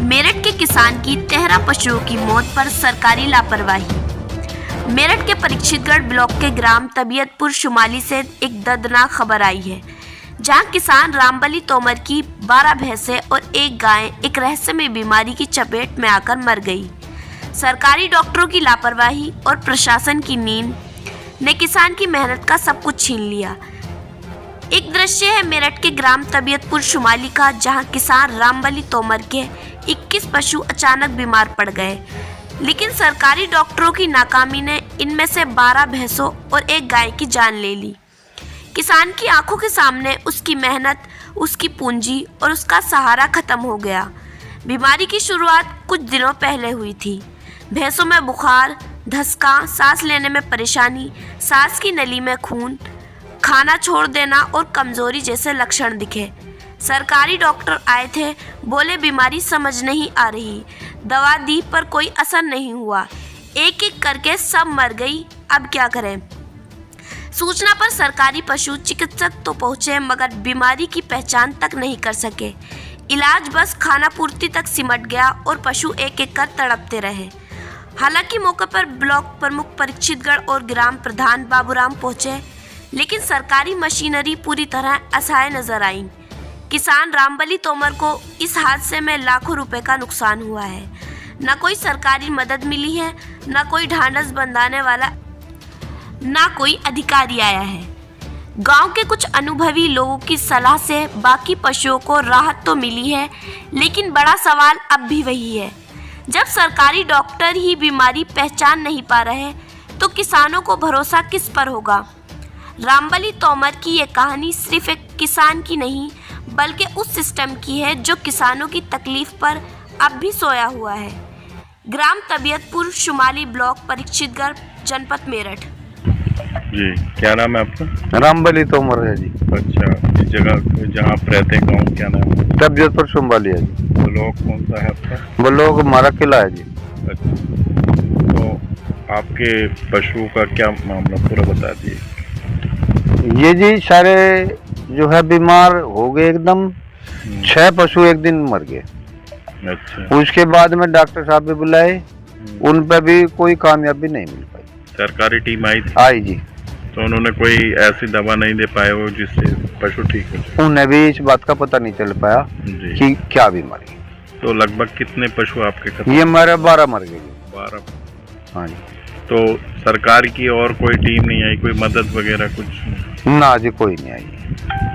मेरठ के किसान की 13 पशुओं की मौत पर सरकारी लापरवाही। मेरठ के परीक्षितगढ़ ब्लॉक के ग्राम तबियतपुर शुमाली से एक दर्दनाक खबर आई है, जहां किसान रामबली तोमर की 12 भैंसें और एक गाय एक रहस्यमय बीमारी की चपेट में आकर मर गई। सरकारी डॉक्टरों की लापरवाही और प्रशासन की नींद ने किसान की मेहनत का सब कुछ छीन लिया। एक दृश्य है मेरठ के ग्राम तबियतपुर शुमाली का, जहां किसान रामबली तोमर के 21 पशु अचानक बीमार पड़ गए, लेकिन सरकारी डॉक्टरों की नाकामी ने इनमें से 12 भैंसों और एक गाय की जान ले ली। किसान की आंखों के सामने उसकी मेहनत, उसकी पूंजी और उसका सहारा खत्म हो गया। बीमारी की शुरुआत कुछ दिनों पहले हुई थी। भैंसों में बुखार, धसका, सांस लेने में परेशानी, सांस की नली में खून, खाना छोड़ देना और कमजोरी जैसे लक्षण दिखे। सरकारी डॉक्टर आए थे, बोले बीमारी समझ नहीं आ रही, दवा दी पर कोई असर नहीं हुआ। एक एक करके सब मर गई। अब क्या करें? सूचना पर सरकारी पशु चिकित्सक तो पहुंचे, मगर बीमारी की पहचान तक नहीं कर सके। इलाज बस खाना पूर्ति तक सिमट गया और पशु एक एक कर तड़पते रहे। हालांकि मौके पर ब्लॉक प्रमुख परीक्षितगढ़ और ग्राम प्रधान बाबूराम पहुंचे, लेकिन सरकारी मशीनरी पूरी तरह असहाय नजर आई। किसान रामबली तोमर को इस हादसे में लाखों रुपए का नुकसान हुआ है। न कोई सरकारी मदद मिली है, न कोई ढांढस बंधाने वाला, न कोई अधिकारी आया है। गांव के कुछ अनुभवी लोगों की सलाह से बाकी पशुओं को राहत तो मिली है, लेकिन बड़ा सवाल अब भी वही है। जब सरकारी डॉक्टर ही बीमारी पहचान नहीं पा रहे, तो किसानों को भरोसा किस पर होगा? रामबली तोमर की ये कहानी सिर्फ एक किसान की नहीं, बल्कि उस सिस्टम की है जो किसानों की तकलीफ पर अब भी सोया हुआ है। ग्राम तबियतपुर शुमाली ब्लॉक परीक्षितगढ़ जनपद मेरठ। जी, क्या नाम है आपका? रामबली तोमर है जी। अच्छा, इस जगह जहाँ आप रहते हैं गाँव क्या नाम है? तबियतपुर शुमाली है जी। ब्लॉक कौन सा है आपका? ब्लॉक हमारा किला है जी। अच्छा, तो आपके पशुओं का क्या मामला पूरा बता दिए। ये जी सारे जो है बीमार हो गए एकदम। 6 पशु एक दिन मर गए। अच्छा, उसके बाद में डॉक्टर साहब भी बुलाए, उन पर भी कोई कामयाबी नहीं मिल पाई। सरकारी टीम आई थी? आई जी। तो उन्होंने कोई ऐसी दवा नहीं दे पाए हो जिससे पशु ठीक हो जाए? उन्हें भी इस बात का पता नहीं चल पाया जी। कि क्या बीमारी। तो लगभग कितने पशु आपके खत्म? ये मेरे 12 मर गए। 12। हाँ जी। तो सरकार की और कोई टीम नहीं आई, कोई मदद वगैरह कुछ? ना जी, कोई नहीं आई।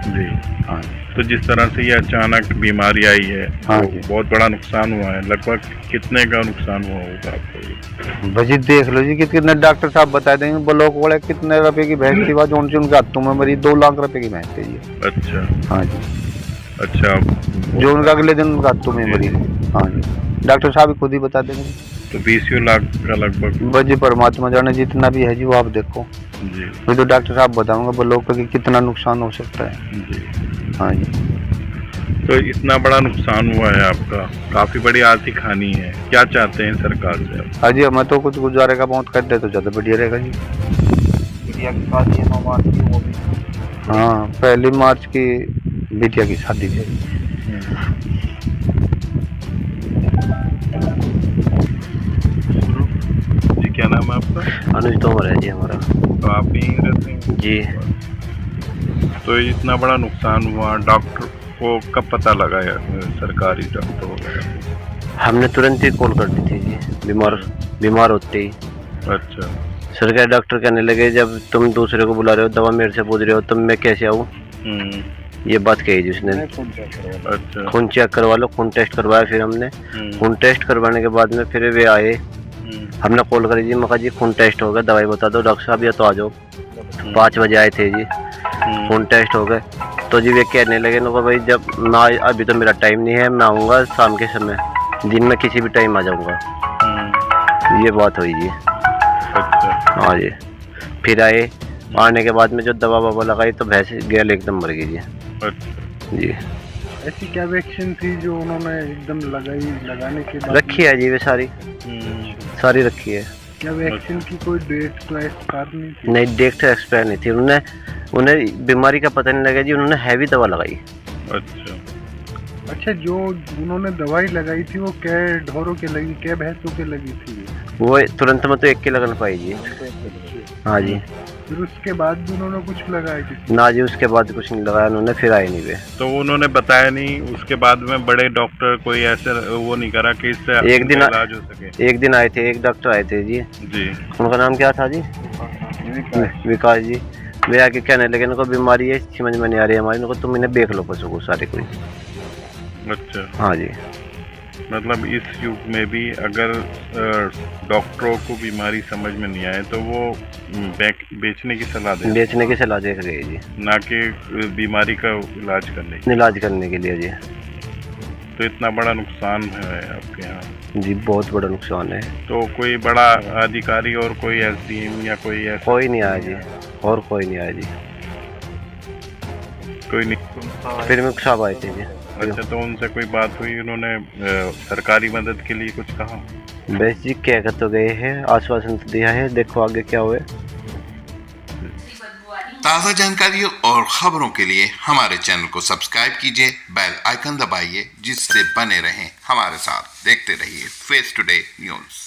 जी। हाँ जी। तो जिस तरह से ये अचानक बीमारी आई है, हाँ तो जी। बहुत बड़ा नुकसान हुआ है। लगभग कितने का नुकसान हुआ होगा आपको? भाजी देख लो जी कि कितने डॉक्टर साहब बता देंगे। ब्लॉक वाले कितने रुपए की भैंस थी, जो उनके हाथों में मरी 2 लाख रुपए की भैंस थी ये। अच्छा। हाँ जी। अच्छा, जो उनका अगले दिन उनका हाथों में मरी। हाँ जी, डॉक्टर साहब खुद ही बता देंगे। तो 20 लाख का लगभग। भाजी परमात्मा जाने जितना भी है जी, वो आप देखो जी। ये तो डॉक्टर साहब बताऊंगा ब्लॉक पे कि कितना नुकसान हो सकता है। जी। हाँ जी। तो इतना बड़ा नुकसान हुआ है आपका, काफी बड़ी आर्थिक हानि है। क्या चाहते हैं सरकार से आप? हाँ जी, हमें तो कुछ गुजारे का बहुत कर दे तो ज़्यादा बढ़िया रहेगा जी। हाँ, 1 मार्च की बिटिया की शादी है। जी, क्या नाम है आपका? अनुज तोमर है जी हमारा। तो आप यहीं रहते हैं? जी। तो इतना बड़ा नुकसान हुआ, डॉक्टर को कब पता लगा या सरकारी डॉक्टर वगैरह? हमने तुरंत ही कॉल कर दी थी जी, बीमार होते ही। अच्छा। सरकारी डॉक्टर कहने लगे जब तुम दूसरे को बुला रहे हो, दवा मेरे से पूछ रहे हो, तो मैं कैसे आऊँ? ये बात कही जी उसने। अच्छा। खून चेक करवा लो, खून टेस्ट करवाया। फिर हमने खून टेस्ट करवाने के बाद में फिर वे आए। हमने कॉल करी जी, मैं कहा जी खून टेस्ट हो गया, दवाई बता दो डॉक्टर साहब, या तो आ जाओ। 5 बजे आए थे जी, खून टेस्ट हो गए। तो जी वे कहने लगे ना भाई, जब मैं अभी तो मेरा टाइम नहीं है, मैं आऊँगा शाम के समय, दिन में किसी भी टाइम आ जाऊँगा। ये बात हुई जी। अच्छा। हाँ जी। फिर आए, आने के बाद में जो दवा ववा लगाई तो भैंस गैल एकदम मर गई जी। अच्छा जी। ऐसी क्या वैक्सीन थी जो उन्होंने एकदम लगाने के बाद रखी है जी, वे सारी रखी है। क्या वैक्सीन की कोई डेट तो एक्सपायर नहीं थी? नहीं, डेट एक्सपायर नहीं थी। उन्हें बीमारी का पता नहीं लगा जी, उन्होंने हैवी दवा लगाई। अच्छा। अच्छा, जो उन्होंने दवाई लगाई थी वो कै ढोरों के लगी, कै भैंसों के लगी थी? वो तुरंत में तो एक की लगन पाई जी। हाँ जी। फिर उसके बाद भी उन्होंने कुछ लगाया कि? ना जी, उसके बाद कुछ नहीं लगाया उन्होंने, फिर आए नहीं वे। तो उन्होंने बताया नहीं उसके बाद में बड़े डॉक्टर कोई ऐसे वो नहीं करा कि इससे एक दिन इलाज हो सके? एक दिन आए थे, एक डॉक्टर आए थे जी। जी। उनका नाम क्या था जी? विकास जी। वे आके कहने लगे इनको बीमारी है, समझ में नहीं आ रही हमारी, इनको तुम इन्हें देख लो पशु को सारे कोई। अच्छा, हाँ जी। मतलब इस युग में भी अगर डॉक्टरों को बीमारी समझ में नहीं आए तो वो बेचने की सलाह दें, बेचने की सलाह देख गई जी, ना कि बीमारी का इलाज करने की। इलाज करने के लिए जी। तो इतना बड़ा नुकसान है आपके यहाँ जी, बहुत बड़ा नुकसान है। तो कोई बड़ा अधिकारी और कोई एसडीएम या कोई ऐसा कोई नहीं आया जी, और कोई नहीं आया जी। कोई नहीं? फिर में साहब आए थे जी। अच्छा, तो उनसे कोई बात हुई? उन्होंने सरकारी मदद के लिए कुछ कहा? बस जी कह कर तो गए हैं, आश्वासन तो दिया है, देखो आगे क्या हुए। ताज़ा जानकारी और खबरों के लिए हमारे चैनल को सब्सक्राइब कीजिए, बेल आइकन दबाइए, जिससे बने रहें हमारे साथ। देखते रहिए फेस टुडे न्यूज़।